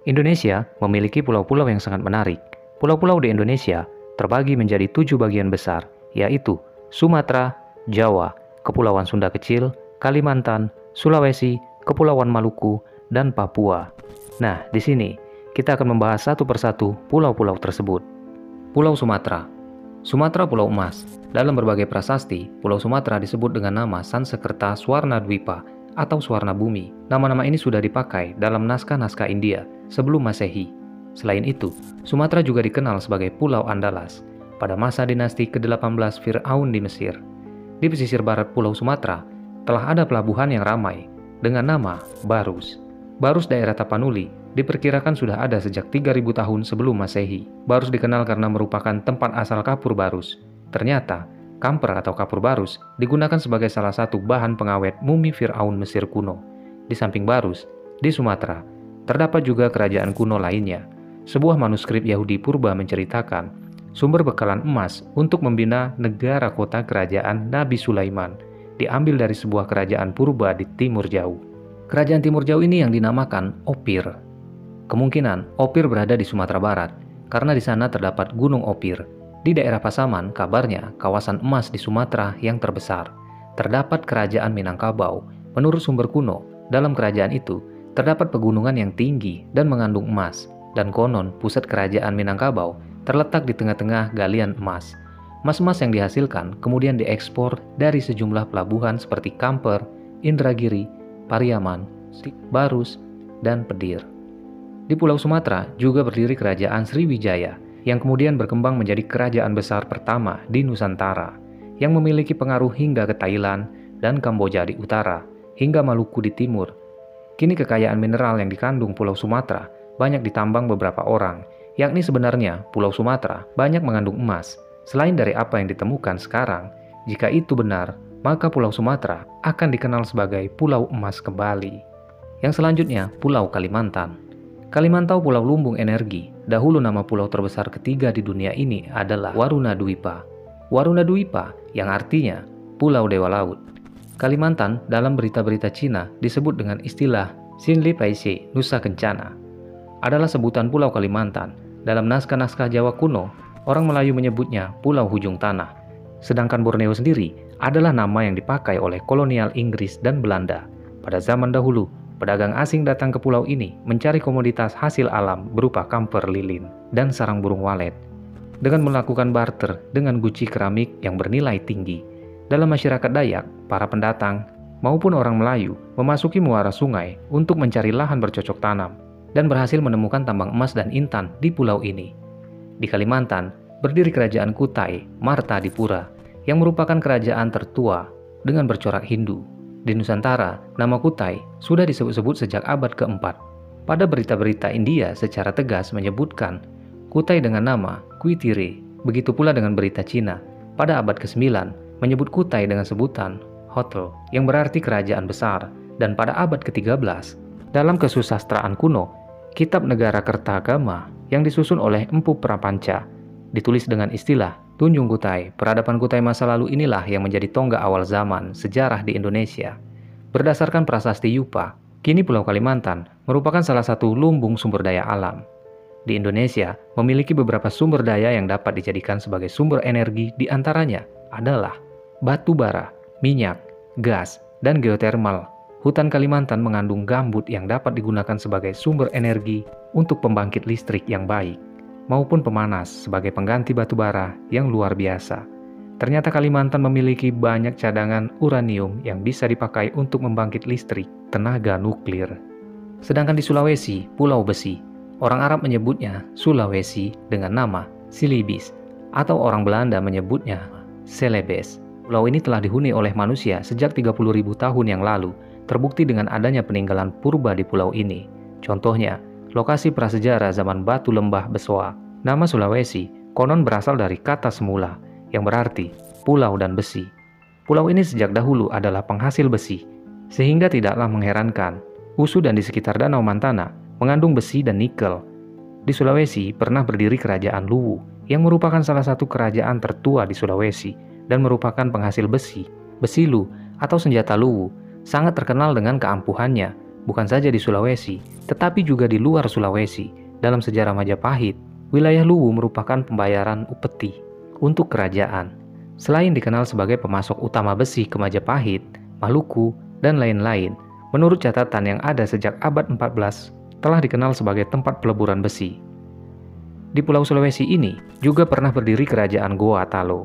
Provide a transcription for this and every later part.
Indonesia memiliki pulau-pulau yang sangat menarik. Pulau-pulau di Indonesia terbagi menjadi 7 bagian besar, yaitu Sumatera, Jawa, Kepulauan Sunda Kecil, Kalimantan, Sulawesi, Kepulauan Maluku, dan Papua. Nah, di sini kita akan membahas satu persatu pulau-pulau tersebut. Pulau Sumatera. Sumatera Pulau Emas. Dalam berbagai prasasti, Pulau Sumatera disebut dengan nama Sansekerta Swarna Dwipa atau Swarna Bumi. Nama-nama ini sudah dipakai dalam naskah-naskah India sebelum Masehi. Selain itu, Sumatera juga dikenal sebagai Pulau Andalas pada masa dinasti ke-18 Fir'aun di Mesir. Di pesisir barat Pulau Sumatera telah ada pelabuhan yang ramai dengan nama Barus. Barus daerah Tapanuli diperkirakan sudah ada sejak 3000 tahun sebelum Masehi. Barus dikenal karena merupakan tempat asal kapur barus. Ternyata, kamper atau kapur barus digunakan sebagai salah satu bahan pengawet mumi Fir'aun Mesir kuno. Di samping Barus, di Sumatera, terdapat juga kerajaan kuno lainnya. Sebuah manuskrip Yahudi purba menceritakan sumber bekalan emas untuk membina negara kota kerajaan Nabi Sulaiman diambil dari sebuah kerajaan purba di Timur Jauh. Kerajaan Timur Jauh ini yang dinamakan Opir. Kemungkinan Opir berada di Sumatera Barat karena di sana terdapat Gunung Opir. Di daerah Pasaman, kabarnya kawasan emas di Sumatera yang terbesar. Terdapat kerajaan Minangkabau. Menurut sumber kuno, dalam kerajaan itu terdapat pegunungan yang tinggi dan mengandung emas. Dan konon pusat kerajaan Minangkabau terletak di tengah-tengah galian emas. Emas-emas yang dihasilkan kemudian diekspor dari sejumlah pelabuhan seperti Kamper, Indragiri, Pariaman, Barus, dan Pedir. Di Pulau Sumatera juga berdiri kerajaan Sriwijaya yang kemudian berkembang menjadi kerajaan besar pertama di Nusantara yang memiliki pengaruh hingga ke Thailand dan Kamboja di utara hingga Maluku di timur. Kini kekayaan mineral yang dikandung Pulau Sumatera banyak ditambang beberapa orang, yakni sebenarnya Pulau Sumatera banyak mengandung emas. Selain dari apa yang ditemukan sekarang, jika itu benar, maka Pulau Sumatera akan dikenal sebagai Pulau Emas kembali. Yang selanjutnya, Pulau Kalimantan. Kalimantan Pulau Lumbung Energi. Dahulu nama pulau terbesar ketiga di dunia ini adalah Waruna Dwipa. Waruna Dwipa yang artinya Pulau Dewa Laut. Kalimantan dalam berita-berita Cina disebut dengan istilah Sinli Paise Nusa Kencana. Adalah sebutan Pulau Kalimantan. Dalam naskah-naskah Jawa kuno, orang Melayu menyebutnya Pulau Hujung Tanah. Sedangkan Borneo sendiri adalah nama yang dipakai oleh kolonial Inggris dan Belanda. Pada zaman dahulu, pedagang asing datang ke pulau ini mencari komoditas hasil alam berupa kamper lilin dan sarang burung walet. Dengan melakukan barter dengan guci keramik yang bernilai tinggi. Dalam masyarakat Dayak, para pendatang maupun orang Melayu memasuki muara sungai untuk mencari lahan bercocok tanam dan berhasil menemukan tambang emas dan intan di pulau ini. Di Kalimantan, berdiri kerajaan Kutai Martadipura yang merupakan kerajaan tertua dengan bercorak Hindu. Di Nusantara, nama Kutai sudah disebut-sebut sejak abad keempat. Pada berita-berita India secara tegas menyebutkan Kutai dengan nama Kuitire. Begitu pula dengan berita Cina pada abad ke-9 menyebut Kutai dengan sebutan Hotel yang berarti kerajaan besar. Dan pada abad ke-13, dalam kesusastraan kuno, Kitab Negara Kertagama yang disusun oleh Empu Prapanca ditulis dengan istilah Tunjung Kutai. Peradaban Kutai masa lalu inilah yang menjadi tonggak awal zaman sejarah di Indonesia. Berdasarkan prasasti Yupa, kini Pulau Kalimantan merupakan salah satu lumbung sumber daya alam. Di Indonesia memiliki beberapa sumber daya yang dapat dijadikan sebagai sumber energi, di antaranya adalah batu bara, minyak, gas, dan geotermal. Hutan Kalimantan mengandung gambut yang dapat digunakan sebagai sumber energi untuk pembangkit listrik yang baik, maupun pemanas sebagai pengganti batu bara yang luar biasa. Ternyata Kalimantan memiliki banyak cadangan uranium yang bisa dipakai untuk membangkit listrik tenaga nuklir. Sedangkan di Sulawesi, Pulau Besi, orang Arab menyebutnya Sulawesi dengan nama Silibis, atau orang Belanda menyebutnya Celebes. Pulau ini telah dihuni oleh manusia sejak 30.000 tahun yang lalu, terbukti dengan adanya peninggalan purba di pulau ini. Contohnya, lokasi prasejarah zaman batu lembah Besoa. Nama Sulawesi konon berasal dari kata semula yang berarti pulau dan besi. Pulau ini sejak dahulu adalah penghasil besi, sehingga tidaklah mengherankan Usu dan di sekitar Danau Mantana mengandung besi dan nikel. Di Sulawesi pernah berdiri kerajaan Luwu yang merupakan salah satu kerajaan tertua di Sulawesi dan merupakan penghasil besi. Besi Lu atau senjata Luwu sangat terkenal dengan keampuhannya, bukan saja di Sulawesi, tetapi juga di luar Sulawesi. Dalam sejarah Majapahit, wilayah Luwu merupakan pembayaran upeti untuk kerajaan. Selain dikenal sebagai pemasok utama besi ke Majapahit, Maluku, dan lain-lain, menurut catatan yang ada sejak abad 14, telah dikenal sebagai tempat peleburan besi. Di Pulau Sulawesi ini juga pernah berdiri kerajaan Goa Talo,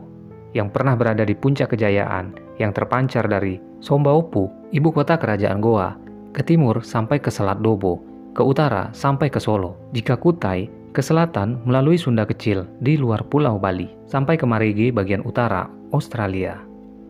yang pernah berada di puncak kejayaan yang terpancar dari Sombaopu, ibu kota kerajaan Goa, ke timur sampai ke Selat Dobo, ke utara sampai ke Solo, jika Kutai ke selatan melalui Sunda Kecil di luar Pulau Bali, sampai ke Marigi bagian utara Australia.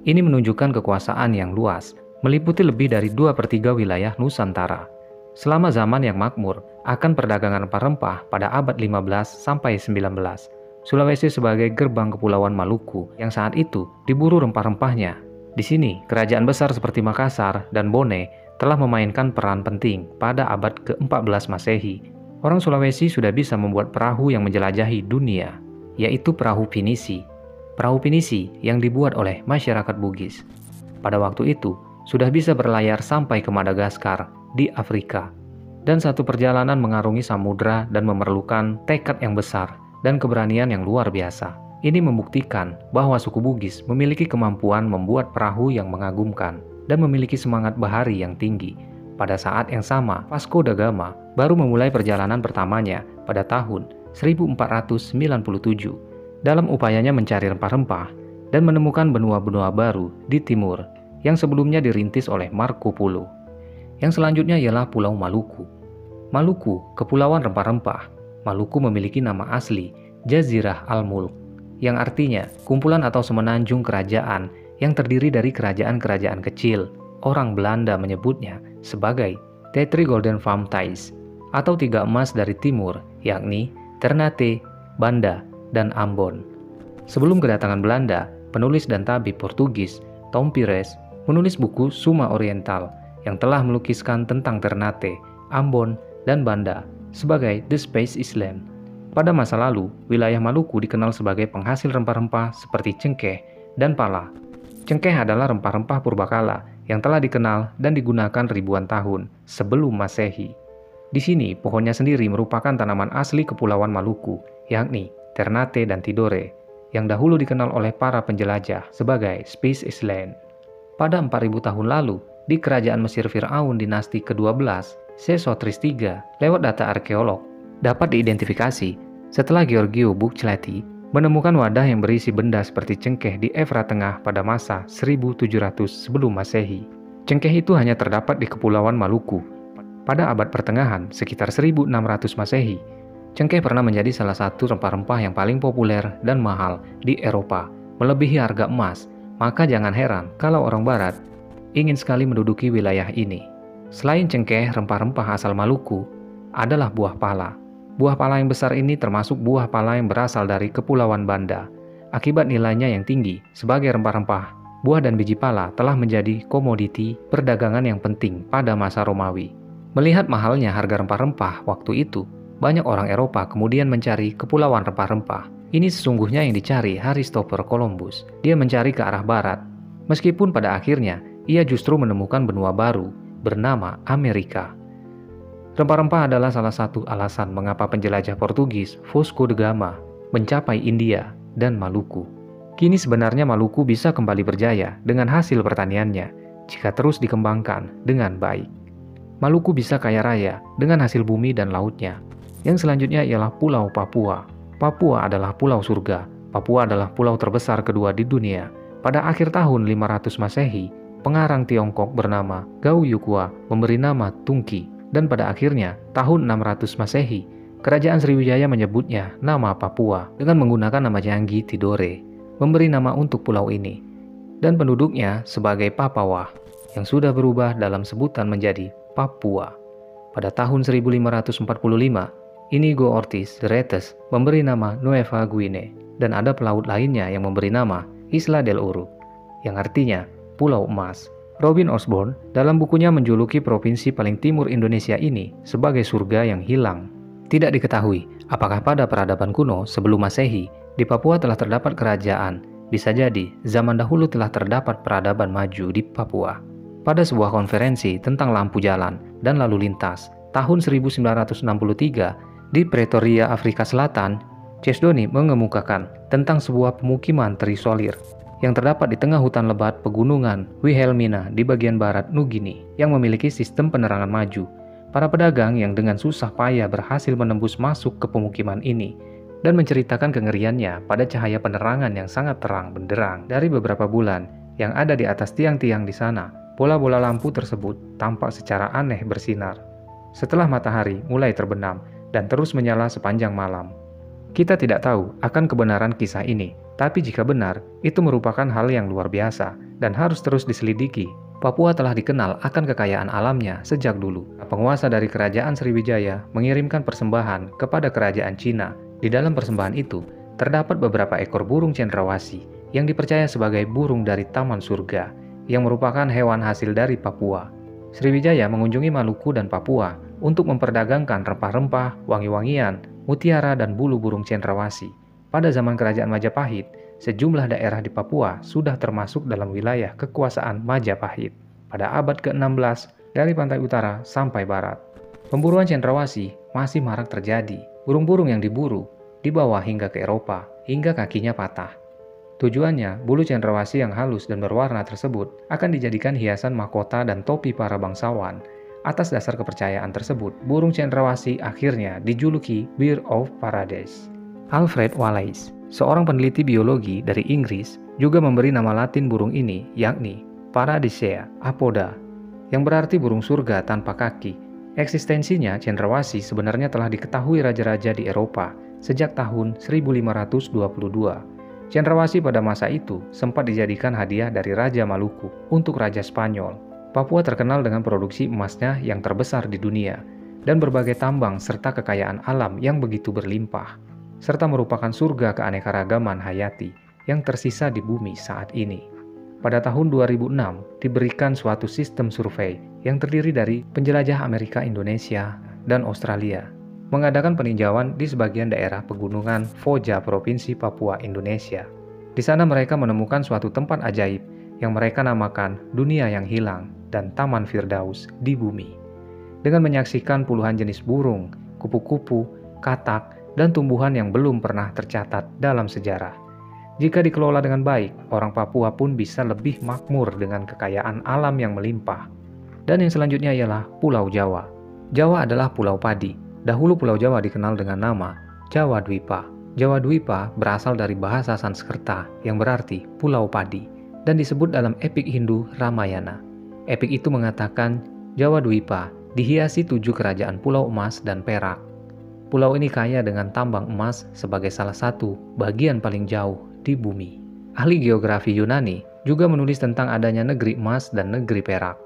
Ini menunjukkan kekuasaan yang luas, meliputi lebih dari 2/3 wilayah Nusantara. Selama zaman yang makmur akan perdagangan rempah-rempah pada abad 15 sampai 19, Sulawesi sebagai gerbang kepulauan Maluku yang saat itu diburu rempah-rempahnya. Di sini, kerajaan besar seperti Makassar dan Bone telah memainkan peran penting pada abad ke-14 Masehi. Orang Sulawesi sudah bisa membuat perahu yang menjelajahi dunia, yaitu perahu pinisi. Perahu pinisi yang dibuat oleh masyarakat Bugis. Pada waktu itu, sudah bisa berlayar sampai ke Madagaskar di Afrika. Dan satu perjalanan mengarungi samudra dan memerlukan tekad yang besar dan keberanian yang luar biasa. Ini membuktikan bahwa suku Bugis memiliki kemampuan membuat perahu yang mengagumkan dan memiliki semangat bahari yang tinggi. Pada saat yang sama, Vasco da Gama baru memulai perjalanan pertamanya pada tahun 1497 dalam upayanya mencari rempah-rempah dan menemukan benua-benua baru di timur yang sebelumnya dirintis oleh Marco Polo. Yang selanjutnya ialah Pulau Maluku. Maluku, kepulauan rempah-rempah. Maluku memiliki nama asli Jazirah Al-Mulk, yang artinya kumpulan atau semenanjung kerajaan yang terdiri dari kerajaan-kerajaan kecil. Orang Belanda menyebutnya sebagai Tetri Golden Farm Ties, atau tiga emas dari timur, yakni Ternate, Banda, dan Ambon. Sebelum kedatangan Belanda, penulis dan tabib Portugis Tom Pires menulis buku Suma Oriental yang telah melukiskan tentang Ternate, Ambon, dan Banda sebagai The Space Island. Pada masa lalu, wilayah Maluku dikenal sebagai penghasil rempah-rempah seperti cengkeh dan pala. Cengkeh adalah rempah-rempah purbakala yang telah dikenal dan digunakan ribuan tahun sebelum Masehi. Di sini, pohonnya sendiri merupakan tanaman asli Kepulauan Maluku, yakni Ternate dan Tidore, yang dahulu dikenal oleh para penjelajah sebagai Space Island. Pada 4000 tahun lalu, di kerajaan Mesir Fir'aun dinasti ke-12, Sesotris III, lewat data arkeolog, dapat diidentifikasi setelah Giorgio Buccellati menemukan wadah yang berisi benda seperti cengkeh di Efrat Tengah pada masa 1700 sebelum Masehi. Cengkeh itu hanya terdapat di Kepulauan Maluku. Pada abad pertengahan, sekitar 1600 Masehi, cengkeh pernah menjadi salah satu rempah-rempah yang paling populer dan mahal di Eropa, melebihi harga emas. Maka jangan heran kalau orang Barat ingin sekali menduduki wilayah ini. Selain cengkeh, rempah-rempah asal Maluku adalah buah pala. Buah pala yang besar ini termasuk buah pala yang berasal dari Kepulauan Banda. Akibat nilainya yang tinggi sebagai rempah-rempah, buah dan biji pala telah menjadi komoditi perdagangan yang penting pada masa Romawi. Melihat mahalnya harga rempah-rempah waktu itu, banyak orang Eropa kemudian mencari kepulauan rempah-rempah. Ini sesungguhnya yang dicari Christopher Columbus. Dia mencari ke arah barat. Meskipun pada akhirnya, ia justru menemukan benua baru bernama Amerika. Rempah-rempah adalah salah satu alasan mengapa penjelajah Portugis Vasco da Gama mencapai India dan Maluku. Kini sebenarnya Maluku bisa kembali berjaya dengan hasil pertaniannya jika terus dikembangkan dengan baik. Maluku bisa kaya raya dengan hasil bumi dan lautnya. Yang selanjutnya ialah Pulau Papua. Papua adalah pulau surga. Papua adalah pulau terbesar kedua di dunia. Pada akhir tahun 500 Masehi, pengarang Tiongkok bernama Gao Yukua memberi nama Tungki. Dan pada akhirnya, tahun 600 Masehi, Kerajaan Sriwijaya menyebutnya nama Papua dengan menggunakan nama Janggi Tidore, memberi nama untuk pulau ini. Dan penduduknya sebagai Papawa, yang sudah berubah dalam sebutan menjadi Papua. Pada tahun 1545, Inigo Ortiz de Retes memberi nama Nueva Guinea, dan ada pelaut lainnya yang memberi nama Isla del Oro, yang artinya Pulau Emas. Robin Osborne dalam bukunya menjuluki provinsi paling timur Indonesia ini sebagai surga yang hilang. Tidak diketahui apakah pada peradaban kuno sebelum Masehi di Papua telah terdapat kerajaan. Bisa jadi zaman dahulu telah terdapat peradaban maju di Papua. Pada sebuah konferensi tentang lampu jalan dan lalu lintas tahun 1963 di Pretoria, Afrika Selatan, Chesdoni mengemukakan tentang sebuah pemukiman terisolir yang terdapat di tengah hutan lebat pegunungan Wilhelmina di bagian barat Nugini yang memiliki sistem penerangan maju. Para pedagang yang dengan susah payah berhasil menembus masuk ke pemukiman ini dan menceritakan kengeriannya pada cahaya penerangan yang sangat terang benderang dari beberapa bulan yang ada di atas tiang-tiang di sana. Bola-bola lampu tersebut tampak secara aneh bersinar setelah matahari mulai terbenam dan terus menyala sepanjang malam. Kita tidak tahu akan kebenaran kisah ini, tapi jika benar, itu merupakan hal yang luar biasa dan harus terus diselidiki. Papua telah dikenal akan kekayaan alamnya sejak dulu. Penguasa dari Kerajaan Sriwijaya mengirimkan persembahan kepada Kerajaan Cina. Di dalam persembahan itu, terdapat beberapa ekor burung cendrawasih yang dipercaya sebagai burung dari Taman Surga, yang merupakan hewan hasil dari Papua. Sriwijaya mengunjungi Maluku dan Papua untuk memperdagangkan rempah-rempah, wangi-wangian, mutiara, dan bulu burung cendrawasih. Pada zaman Kerajaan Majapahit, sejumlah daerah di Papua sudah termasuk dalam wilayah kekuasaan Majapahit pada abad ke-16 dari pantai utara sampai barat. Pemburuan cendrawasih masih marak terjadi. Burung-burung yang diburu dibawa hingga ke Eropa, hingga kakinya patah. Tujuannya, bulu cendrawasih yang halus dan berwarna tersebut akan dijadikan hiasan mahkota dan topi para bangsawan. Atas dasar kepercayaan tersebut, burung cendrawasih akhirnya dijuluki Bird of Paradise. Alfred Wallace, seorang peneliti biologi dari Inggris, juga memberi nama Latin burung ini, yakni Paradisea apoda, yang berarti burung surga tanpa kaki. Eksistensinya cendrawasih sebenarnya telah diketahui raja-raja di Eropa sejak tahun 1522. Cendrawasih pada masa itu sempat dijadikan hadiah dari Raja Maluku untuk Raja Spanyol. Papua terkenal dengan produksi emasnya yang terbesar di dunia dan berbagai tambang serta kekayaan alam yang begitu berlimpah, serta merupakan surga keanekaragaman hayati yang tersisa di bumi saat ini. Pada tahun 2006, diberikan suatu sistem survei yang terdiri dari penjelajah Amerika, Indonesia, dan Australia, mengadakan peninjauan di sebagian daerah pegunungan Foja, Provinsi Papua, Indonesia. Di sana mereka menemukan suatu tempat ajaib yang mereka namakan Dunia yang Hilang dan Taman Firdaus di bumi. Dengan menyaksikan puluhan jenis burung, kupu-kupu, katak, dan tumbuhan yang belum pernah tercatat dalam sejarah. Jika dikelola dengan baik, orang Papua pun bisa lebih makmur dengan kekayaan alam yang melimpah. Dan yang selanjutnya ialah Pulau Jawa. Jawa adalah pulau padi. Dahulu Pulau Jawa dikenal dengan nama Jawa Dwipa. Jawa Dwipa berasal dari bahasa Sanskerta yang berarti pulau padi dan disebut dalam epik Hindu Ramayana. Epik itu mengatakan Jawa Dwipa dihiasi 7 kerajaan pulau emas dan perak. Pulau ini kaya dengan tambang emas sebagai salah satu bagian paling jauh di bumi. Ahli geografi Yunani juga menulis tentang adanya negeri emas dan negeri perak.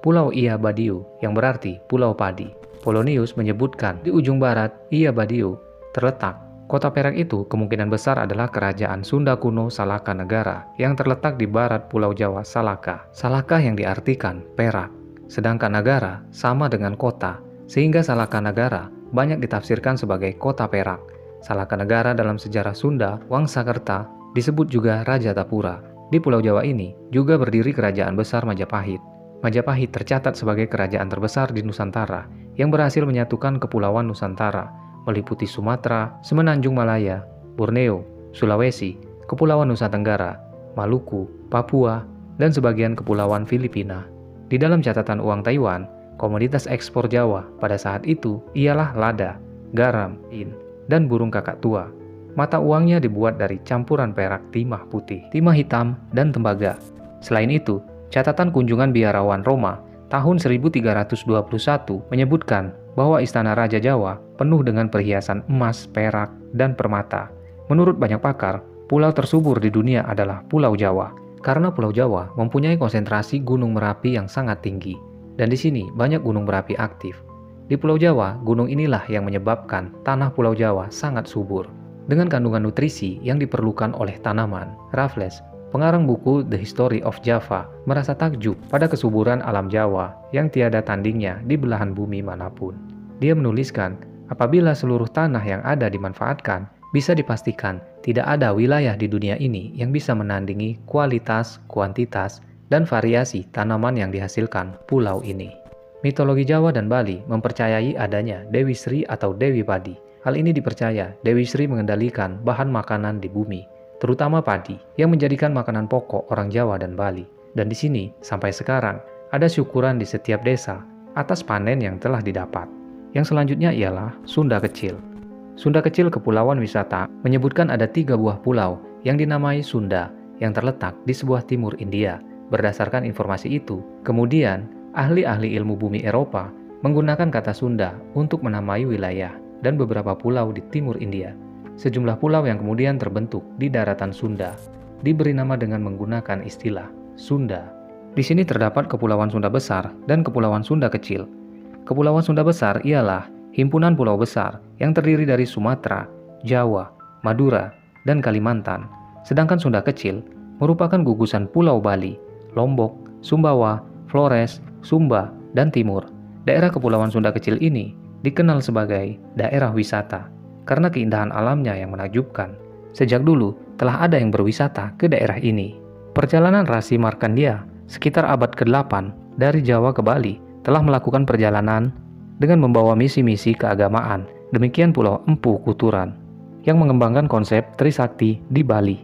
Pulau Ia Badiu yang berarti pulau padi. Polonius menyebutkan di ujung barat Ia Badiu terletak. Kota Perak itu kemungkinan besar adalah kerajaan Sunda kuno Salaka Negara yang terletak di barat Pulau Jawa Salaka. Salaka yang diartikan perak, sedangkan negara sama dengan kota, sehingga Salaka Negara banyak ditafsirkan sebagai kota perak. Salaka Negara dalam sejarah Sunda, Wangsakerta, disebut juga Rajatapura. Di Pulau Jawa ini juga berdiri kerajaan besar Majapahit. Majapahit tercatat sebagai kerajaan terbesar di Nusantara yang berhasil menyatukan kepulauan Nusantara, meliputi Sumatera, Semenanjung Malaya, Borneo, Sulawesi, Kepulauan Nusa Tenggara, Maluku, Papua, dan sebagian kepulauan Filipina. Di dalam catatan uang Taiwan, komoditas ekspor Jawa pada saat itu ialah lada, garam, dan burung kakak tua. Mata uangnya dibuat dari campuran perak, timah putih, timah hitam, dan tembaga. Selain itu, catatan kunjungan biarawan Roma tahun 1321 menyebutkan bahwa istana Raja Jawa penuh dengan perhiasan emas, perak, dan permata. Menurut banyak pakar, pulau tersubur di dunia adalah Pulau Jawa, karena Pulau Jawa mempunyai konsentrasi gunung Merapi yang sangat tinggi, dan di sini banyak gunung berapi aktif. Di Pulau Jawa, gunung inilah yang menyebabkan tanah Pulau Jawa sangat subur, dengan kandungan nutrisi yang diperlukan oleh tanaman. Raffles, pengarang buku The History of Java, merasa takjub pada kesuburan alam Jawa yang tiada tandingnya di belahan bumi manapun. Dia menuliskan, apabila seluruh tanah yang ada dimanfaatkan, bisa dipastikan tidak ada wilayah di dunia ini yang bisa menandingi kualitas, kuantitas, dan variasi tanaman yang dihasilkan pulau ini. Mitologi Jawa dan Bali mempercayai adanya Dewi Sri atau Dewi Padi. Hal ini dipercaya Dewi Sri mengendalikan bahan makanan di bumi, terutama padi, yang menjadikan makanan pokok orang Jawa dan Bali. Dan di sini, sampai sekarang, ada syukuran di setiap desa atas panen yang telah didapat. Yang selanjutnya ialah Sunda Kecil. Sunda Kecil Kepulauan Wisata menyebutkan ada 3 buah pulau yang dinamai Sunda yang terletak di sebelah timur India. Berdasarkan informasi itu, kemudian ahli-ahli ilmu bumi Eropa menggunakan kata Sunda untuk menamai wilayah dan beberapa pulau di timur India. Sejumlah pulau yang kemudian terbentuk di daratan Sunda diberi nama dengan menggunakan istilah Sunda. Di sini terdapat Kepulauan Sunda Besar dan Kepulauan Sunda Kecil. Kepulauan Sunda Besar ialah himpunan pulau besar yang terdiri dari Sumatera, Jawa, Madura, dan Kalimantan. Sedangkan Sunda Kecil merupakan gugusan Pulau Bali, Lombok, Sumbawa, Flores, Sumba, dan Timur. Daerah Kepulauan Sunda Kecil ini dikenal sebagai daerah wisata karena keindahan alamnya yang menakjubkan. Sejak dulu telah ada yang berwisata ke daerah ini. Perjalanan Rasi Markandia sekitar abad ke-8 dari Jawa ke Bali telah melakukan perjalanan dengan membawa misi-misi keagamaan. Demikian Pulau Empu Kuturan yang mengembangkan konsep Trisakti di Bali.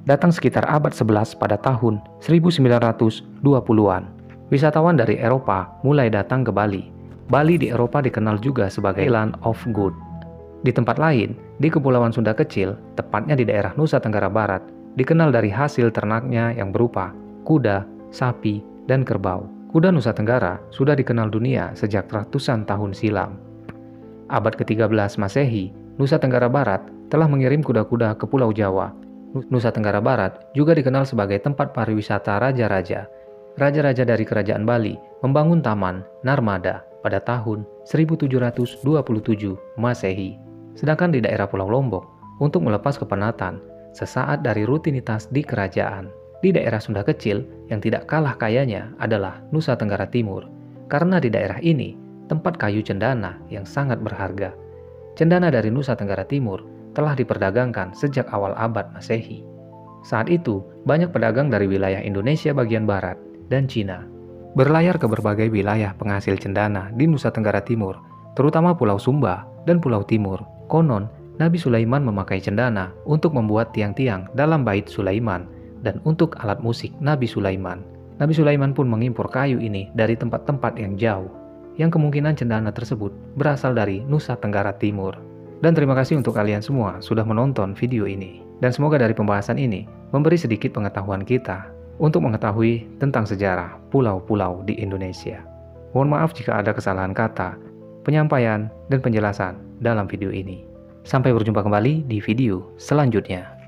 Datang sekitar abad 11 pada tahun 1920-an. Wisatawan dari Eropa mulai datang ke Bali. Bali di Eropa dikenal juga sebagai Land of Good. Di tempat lain, di Kepulauan Sunda Kecil, tepatnya di daerah Nusa Tenggara Barat, dikenal dari hasil ternaknya yang berupa kuda, sapi, dan kerbau. Kuda Nusa Tenggara sudah dikenal dunia sejak ratusan tahun silam. Abad ke-13 Masehi, Nusa Tenggara Barat telah mengirim kuda-kuda ke Pulau Jawa. Nusa Tenggara Barat juga dikenal sebagai tempat pariwisata raja-raja. Raja-raja dari Kerajaan Bali membangun Taman Narmada pada tahun 1727 Masehi. Sedangkan di daerah Pulau Lombok, untuk melepas kepenatan sesaat dari rutinitas di kerajaan. Di daerah Sunda Kecil yang tidak kalah kayanya adalah Nusa Tenggara Timur, karena di daerah ini tempat kayu cendana yang sangat berharga. Cendana dari Nusa Tenggara Timur telah diperdagangkan sejak awal abad Masehi. Saat itu, banyak pedagang dari wilayah Indonesia bagian barat dan Cina berlayar ke berbagai wilayah penghasil cendana di Nusa Tenggara Timur, terutama Pulau Sumba dan Pulau Timur. Konon, Nabi Sulaiman memakai cendana untuk membuat tiang-tiang dalam bait Sulaiman dan untuk alat musik Nabi Sulaiman. Nabi Sulaiman pun mengimpor kayu ini dari tempat-tempat yang jauh, yang kemungkinan cendana tersebut berasal dari Nusa Tenggara Timur. Dan terima kasih untuk kalian semua sudah menonton video ini. Dan semoga dari pembahasan ini memberi sedikit pengetahuan kita untuk mengetahui tentang sejarah pulau-pulau di Indonesia. Mohon maaf jika ada kesalahan kata, penyampaian, dan penjelasan dalam video ini. Sampai berjumpa kembali di video selanjutnya.